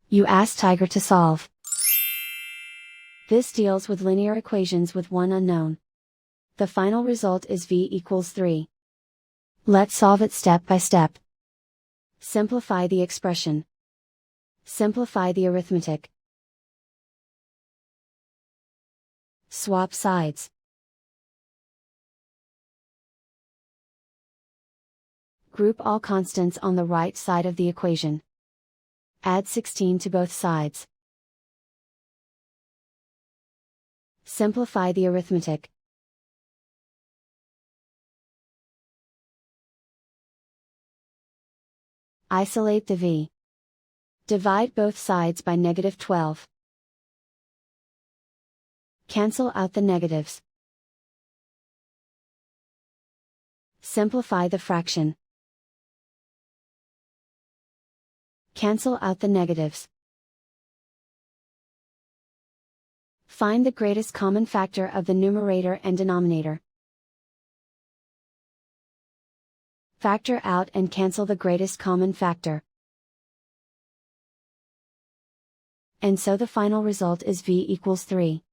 You ask Tiger to solve. This deals with linear equations with one unknown. The final result is v equals 3. Let's solve it step by step. Simplify the expression. Simplify the arithmetic. Swap sides. Group all constants on the right side of the equation. Add 16 to both sides. Simplify the arithmetic. Isolate the v. Divide both sides by -12. Cancel out the negatives. Simplify the fraction. Cancel out the negatives. Find the greatest common factor of the numerator and denominator. Factor out and cancel the greatest common factor. And so the final result is v equals 3.